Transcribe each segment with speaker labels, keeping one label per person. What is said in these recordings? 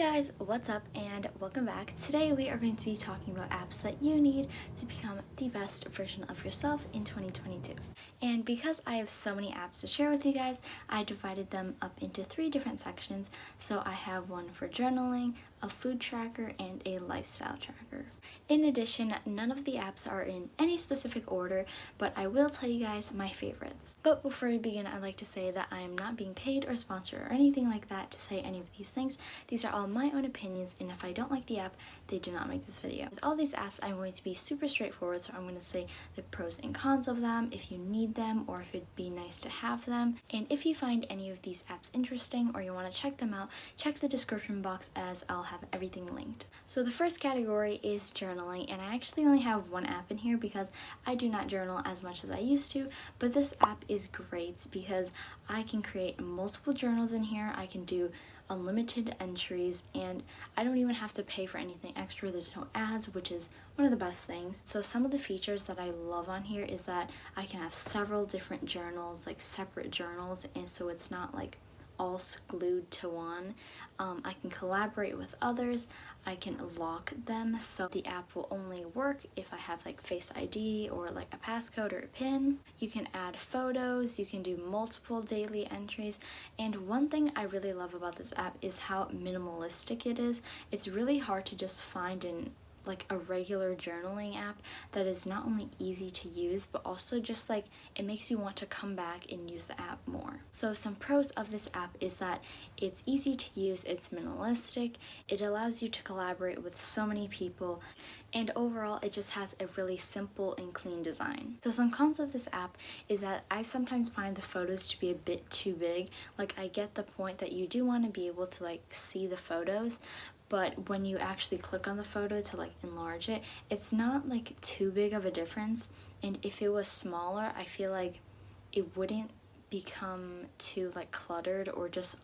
Speaker 1: guys, what's up and welcome back. Today we are going to be talking about apps that you need to become the best version of yourself in 2022. And because I have so many apps to share with you guys, I divided them up into 3 different sections. So I have one for journaling, a food tracker, and a lifestyle tracker. In addition, none of the apps are in any specific order, but I will tell you guys my favorites. But before we begin, I'd like to say that I am not being paid or sponsored or anything like that to say any of these things. These are all my own opinions, and if I don't like the app, they do not make this video. With all these apps, I'm going to be super straightforward, so I'm going to say the pros and cons of them, if you need them, or if it'd be nice to have them. And if you find any of these apps interesting or you want to check them out, check the description box as I'll have everything linked. So the first category is journaling, and I actually only have one app in here because I do not journal as much as I used to, but this app is great because I can create multiple journals in here. I can do unlimited entries, and I don't even have to pay for anything extra. There's no ads, which is one of the best things. So some of the features that I love on here is that I can have several different journals, like separate journals, and so it's not like all glued to one. I can collaborate with others. I can lock them, so the app will only work if I have like Face ID or like a passcode or a PIN. You can add photos, you can do multiple daily entries, and one thing I really love about this app is how minimalistic it is. It's really hard to just find a regular journaling app that is not only easy to use, but also just like it makes you want to come back and use the app more. So some pros of this app is that it's easy to use, it's minimalistic, it allows you to collaborate with so many people, and overall it just has a really simple and clean design. So some cons of this app is that I sometimes find the photos to be a bit too big. Like, I get the point that you do want to be able to like see the photos, but when you actually click on the photo to like enlarge it, it's not like too big of a difference. And if it was smaller, I feel like it wouldn't become too like cluttered or just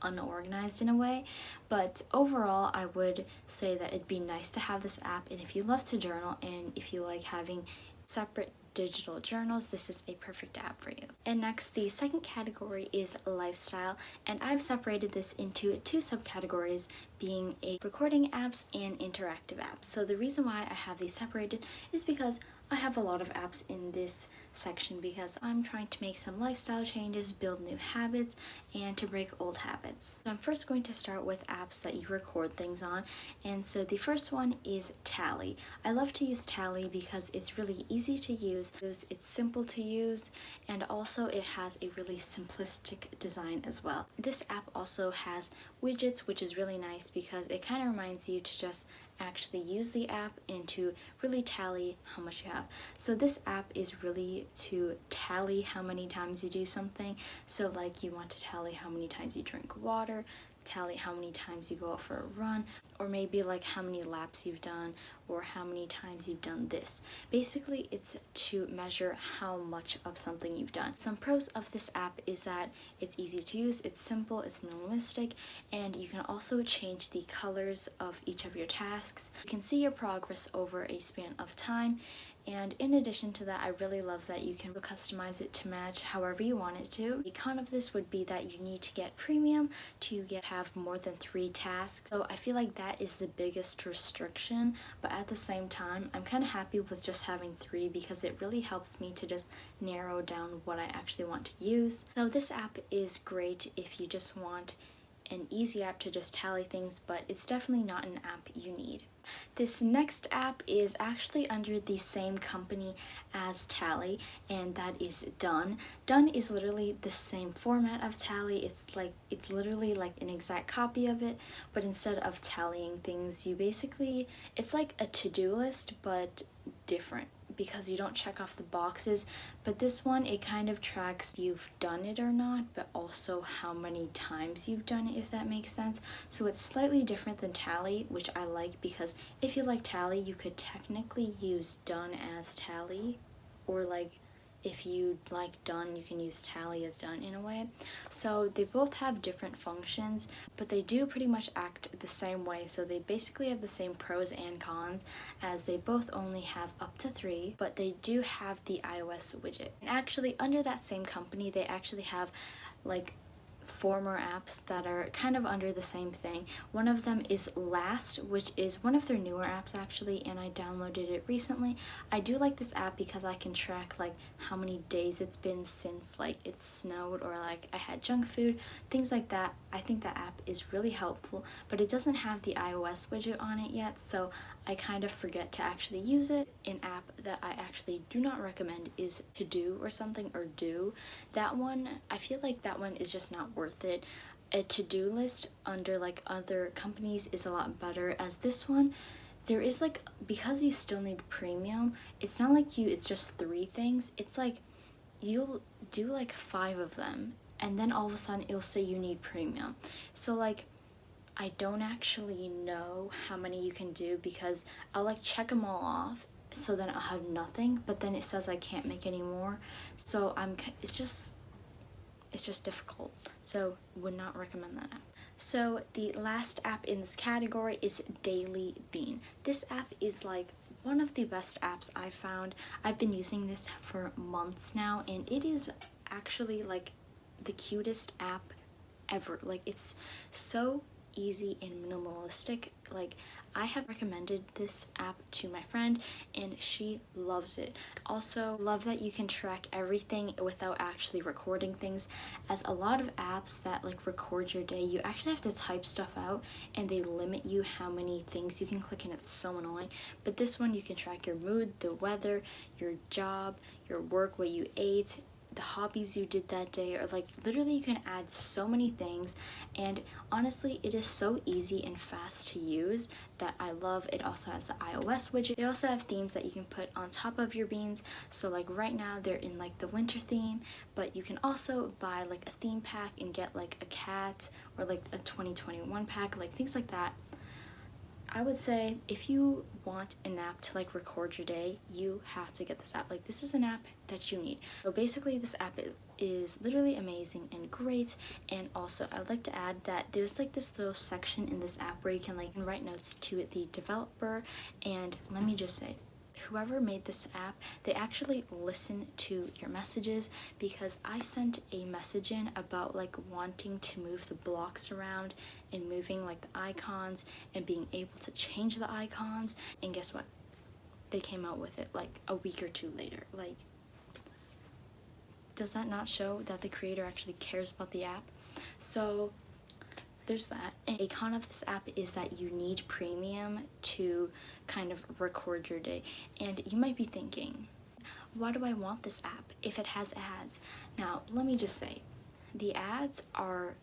Speaker 1: unorganized in a way. But overall, I would say that it'd be nice to have this app, and if you love to journal and if you like having separate digital journals, this is a perfect app for you. And next, the second category is lifestyle, and I've separated this into 2 subcategories, being a recording apps and interactive apps. So the reason why I have these separated is because I have a lot of apps in this section because I'm trying to make some lifestyle changes, build new habits, and to break old habits. So I'm first going to start with apps that you record things on, and so the first one is Tally. I love to use Tally because it's really easy to use, it's simple to use, and also it has a really simplistic design as well. This app also has widgets, which is really nice because it kind of reminds you to just actually use the app and to really tally how much you have. So this app is really to tally how many times you do something. So like, you want to tally how many times you drink water, tally how many times you go out for a run, or maybe like how many laps you've done or how many times you've done this. Basically, it's to measure how much of something you've done. Some pros of this app is that it's easy to use, it's simple, it's minimalistic, and you can also change the colors of each of your tasks. You can see your progress over a span of time. And in addition to that, I really love that you can customize it to match however you want it to. The con of this would be that you need to get premium to have more than 3 tasks. So I feel like that is the biggest restriction, but at the same time, I'm kind of happy with just having 3 because it really helps me to just narrow down what I actually want to use. So this app is great if you just want an easy app to just tally things, but it's definitely not an app you need. This next app is actually under the same company as Tally, and that is Done. Done is literally the same format of Tally. It's literally like an exact copy of it, but instead of tallying things, it's like a to-do list, but different, because you don't check off the boxes. But this one, it kind of tracks you've done it or not, but also how many times you've done it, if that makes sense. So it's slightly different than Tally, which I like, because if you like Tally, you could technically use Done as Tally, or like if you like Done, you can use Tally as Done in a way. So they both have different functions, but they do pretty much act the same way. So they basically have the same pros and cons, as they both only have up to 3, but they do have the iOS widget. And actually, under that same company, they actually have like four more apps that are kind of under the same thing. One of them is Last, which is one of their newer apps actually, and I downloaded it recently. I do like this app because I can track like how many days it's been since like it snowed or like I had junk food, things like that. I think that app is really helpful, but it doesn't have the iOS widget on it yet, so I kind of forget to actually use it. An app that I actually do not recommend is To Do or something, or Do. That one, I feel like that one is just not worth it. A to-do list under like other companies is a lot better, as this one, there is like, because you still need premium, it's not like it's just 3 things. It's like you'll do like 5 of them and then all of a sudden it'll say you need premium. So like I don't actually know how many you can do because I'll like check them all off, so then I'll have nothing, but then it says I can't make any more. So it's just difficult. So would not recommend that app. So the last app in this category is Daily Bean. This app is like one of the best apps I've found. I've been using this for months now, and it is actually like the cutest app ever. Like it's so easy and minimalistic. Like I have recommended this app to my friend and she loves it. Also love that you can track everything without actually recording things, as a lot of apps that like record your day, you actually have to type stuff out and they limit you how many things you can click, and it's so annoying. But this one, you can track your mood, the weather, your job, your work, what you ate, the hobbies you did that day, or like literally you can add so many things, and honestly it is so easy and fast to use that I love. It also has the iOS widget. They also have themes that you can put on top of your beans, so like right now they're in like the winter theme, but you can also buy like a theme pack and get like a cat or like a 2021 pack, like things like that. I would say if you want an app to like record your day, you have to get this app. Like this is an app that you need. So basically this app is literally amazing and great. And also I would like to add that there's like this little section in this app where you can like write notes to the developer. And let me just say, whoever made this app, they actually listen to your messages, because I sent a message in about like wanting to move the blocks around and moving like the icons and being able to change the icons, and guess what? They came out with it like a week or 2 later. Like, does that not show that the creator actually cares about the app? So there's that. And a con of this app is that you need premium to kind of record your day. And you might be thinking, why do I want this app if it has ads? Now, let me just say, the ads are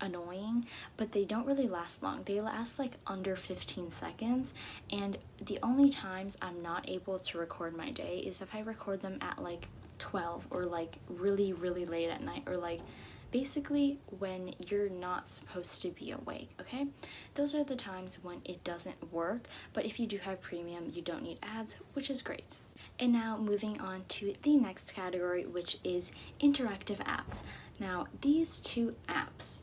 Speaker 1: annoying, but they don't really last long. They last like under 15 seconds, and the only times I'm not able to record my day is if I record them at like 12 or like really late at night, or like basically when you're not supposed to be awake, okay? Those are the times when it doesn't work, but if you do have premium, you don't need ads, which is great. And now moving on to the next category, which is interactive apps. Now, these 2 apps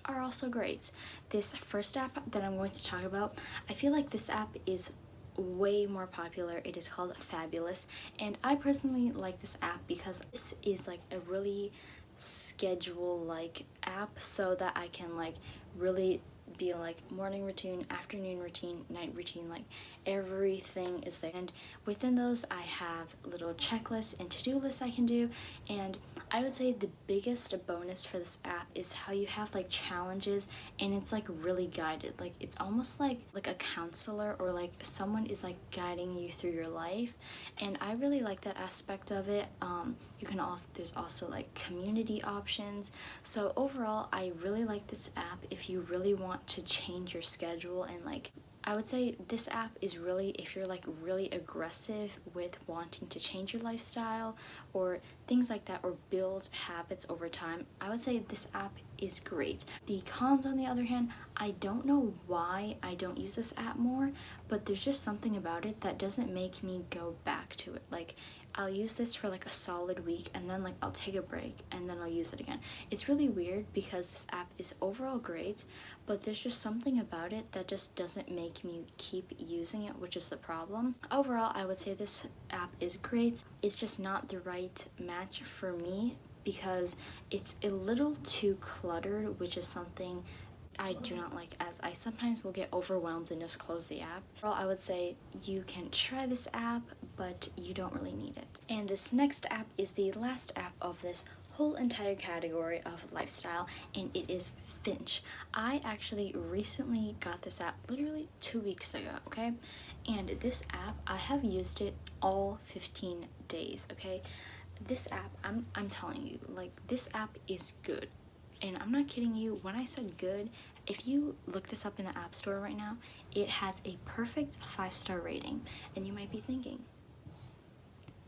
Speaker 1: are also great. This first app that I'm going to talk about, I feel like this app is way more popular. It is called Fabulous, and I personally like this app because this is like a really schedule like app, so that I can like really be like morning routine, afternoon routine, night routine, like everything is there. And within those I have little checklists and to-do lists I can do. And I would say the biggest bonus for this app is how you have like challenges, and it's like really guided. Like it's almost like a counselor, or like someone is like guiding you through your life, and I really like that aspect of it. You can also, there's also like community options. So overall, I really like this app if you really want to change your schedule. And like I would say this app is really, if you're like really aggressive with wanting to change your lifestyle or things like that, or build habits over time, I would say this app is great. The cons, on the other hand, I don't know why I don't use this app more, but there's just something about it that doesn't make me go back to it. Like I'll use this for like a solid week, and then like I'll take a break and then I'll use it again. It's really weird because this app is overall great, but there's just something about it that just doesn't make me keep using it, which is the problem. Overall, I would say this app is great. It's just not the right match for me because it's a little too cluttered, which is something I do not like, as I sometimes will get overwhelmed and just close the app. Well, I would say you can try this app, but you don't really need it. And this next app is the last app of this whole entire category of lifestyle, and it is Finch. I actually recently got this app literally 2 weeks ago, okay? And this app, I have used it all 15 days, okay? This app, I'm telling you, like, this app is good. And I'm not kidding you, when I said good, if you look this up in the App Store right now, it has a perfect 5-star rating. And you might be thinking,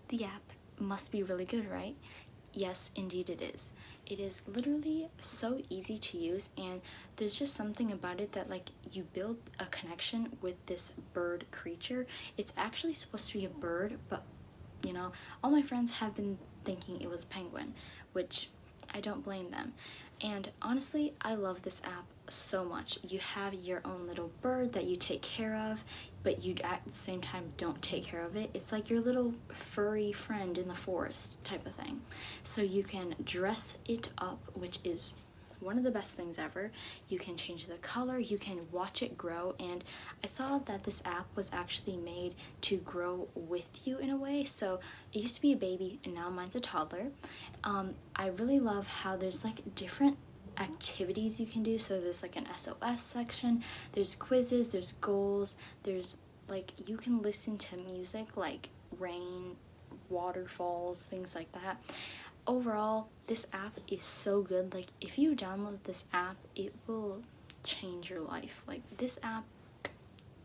Speaker 1: the app must be really good, right? Yes, indeed it is. It is literally so easy to use, and there's just something about it that, like, you build a connection with this bird creature. It's actually supposed to be a bird, but, you know, all my friends have been thinking it was a penguin, which I don't blame them. And honestly, I love this app so much. You have your own little bird that you take care of, but you at the same time don't take care of it. It's like your little furry friend in the forest type of thing. So you can dress it up, which is one of the best things ever. You can change the color, you can watch it grow, and I saw that this app was actually made to grow with you in a way. So it used to be a baby and now mine's a toddler. I really love how there's like different activities you can do. So there's like an SOS section, there's quizzes, there's goals, there's like, you can listen to music like rain, waterfalls, things like that. Overall, this app is so good. Like, if you download this app, it will change your life. Like, this app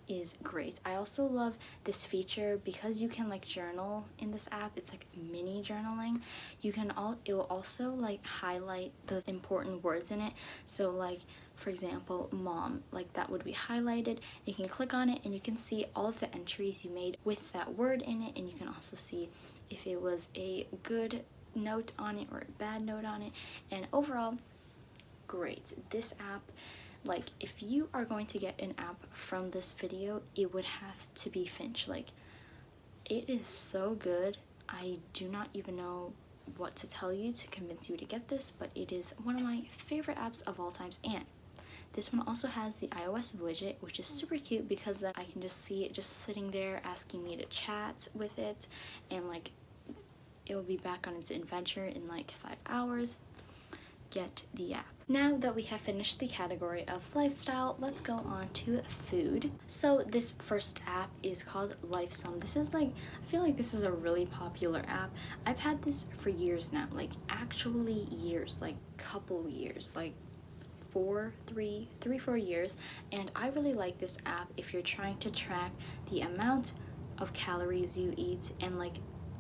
Speaker 1: is great. I also love this feature because you can like journal in this app. It's like mini journaling. It will also like highlight the important words in it. So like, for example, mom, like that would be highlighted. You can click on it and you can see all of the entries you made with that word in it, and you can also see if it was a good note on it or a bad note on it. And overall, great. This app, like, if you are going to get an app from this video, it would have to be Finch. Like, it is so good. I do not even know what to tell you to convince you to get this, but it is one of my favorite apps of all times. And this one also has the iOS widget, which is super cute because then I can just see it just sitting there asking me to chat with it, and like, it will be back on its adventure in like 5 hours. Get the app. Now that we have finished the category of lifestyle, let's go on to food. So this first app is called Lifesum. This is like, I feel like this is a really popular app. I've had this for years now, like actually years, like couple years, like 4 years, and I really like this app if you're trying to track the amount of calories you eat and like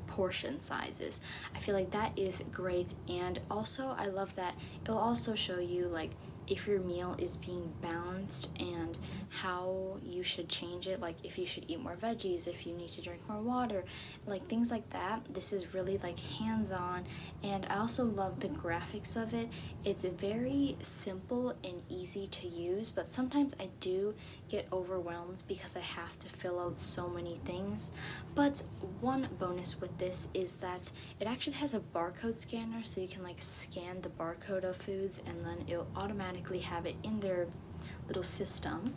Speaker 1: portion sizes. I feel like that is great. And also I love that it'll also show you like if your meal is being balanced and how you should change it, like if you should eat more veggies, if you need to drink more water, like things like that. This is really like hands-on, and I also love the graphics of it. It's very simple and easy to use, but sometimes I do get overwhelmed because I have to fill out so many things. But one bonus with this is that it actually has a barcode scanner, so you can like scan the barcode of foods and then it'll automatically have it in their little system.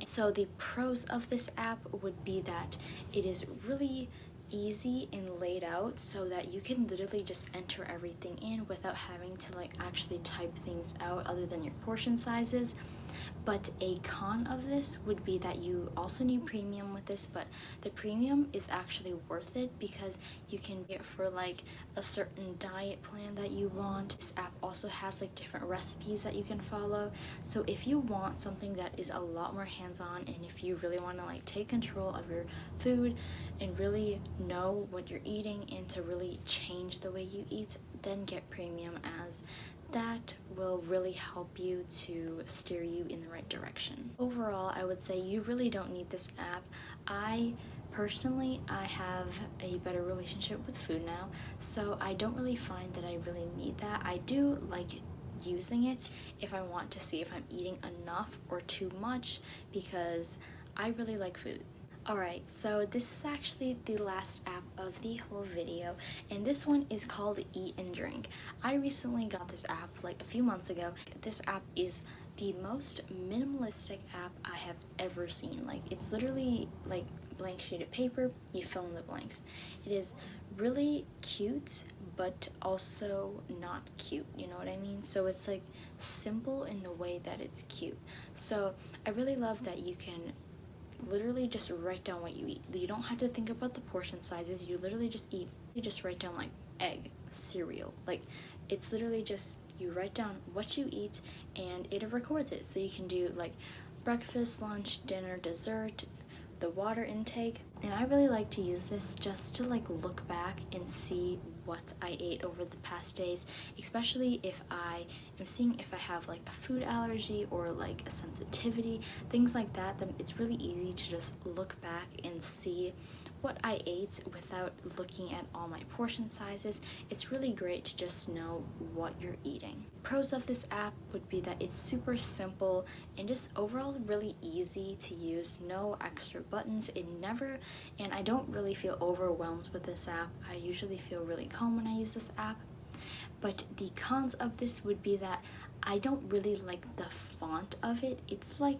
Speaker 1: So the pros of this app would be that it is really easy and laid out so that you can literally just enter everything in without having to like actually type things out other than your portion sizes. But a con of this would be that you also need premium with this, but the premium is actually worth it because you can get for like a certain diet plan that you want. This app also has like different recipes that you can follow. So if you want something that is a lot more hands-on, and if you really want to like take control of your food and really know what you're eating and to really change the way you eat, then get premium, as that will really help you to steer you in the right direction. Overall, I would say you really don't need this app. Personally, I have a better relationship with food now, so I don't really find that I really need that. I do like using it if I want to see if I'm eating enough or too much, because I really like food. Alright, so this is actually the last app of the whole video, and this one is called Eat and Drink. I recently got this app like a few months ago. This app is the most minimalistic app I have ever seen. Like, it's literally like blank sheet of paper, you fill in the blanks. It is really cute, but also not cute, you know what I mean? So it's like simple in the way that it's cute. So I really love that you can literally just write down what you eat. You don't have to think about the portion sizes. You literally just eat. You just write down like egg, cereal. Like, it's literally just you write down what you eat and it records it. So you can do like breakfast, lunch, dinner, dessert, the water intake. And I really like to use this just to like look back and see what I ate over the past days, especially if I am seeing if I have like a food allergy or like a sensitivity, things like that. Then it's really easy to just look back and see what I ate without looking at all my portion sizes. It's really great to just know what you're eating. Pros of this app would be that it's super simple and just overall really easy to use. No extra buttons. And I don't really feel overwhelmed with this app. I usually feel really calm when I use this app. But the cons of this would be that I don't really like the font of it. It's like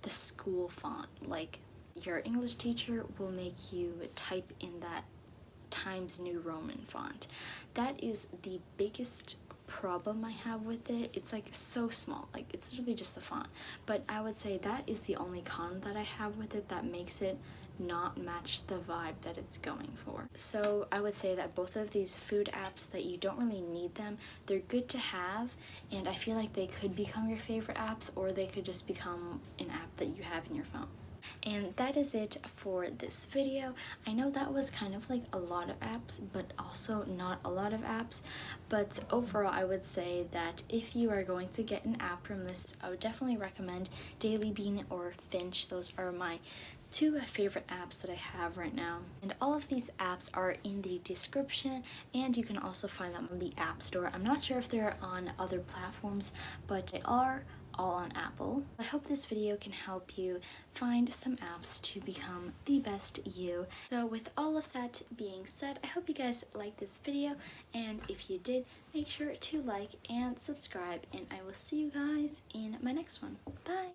Speaker 1: the school font. Like, your English teacher will make you type in that Times New Roman font. That is the biggest problem I have with it. It's like so small, like it's really just the font. But I would say that is the only con that I have with it that makes it not match the vibe that it's going for. So I would say that both of these food apps, that you don't really need them, they're good to have, and I feel like they could become your favorite apps, or they could just become an app that you have in your phone. And that is it for this video. I know that was kind of like a lot of apps, but also not a lot of apps. But overall, I would say that if you are going to get an app from this, I would definitely recommend Daily Bean or Finch. Those are my two favorite apps that I have right now. And all of these apps are in the description, and you can also find them on the App Store. I'm not sure if they're on other platforms, but they are all on Apple. I hope this video can help you find some apps to become the best you. So with all of that being said, I hope you guys liked this video, and if you did, make sure to like and subscribe, and I will see you guys in my next one. Bye!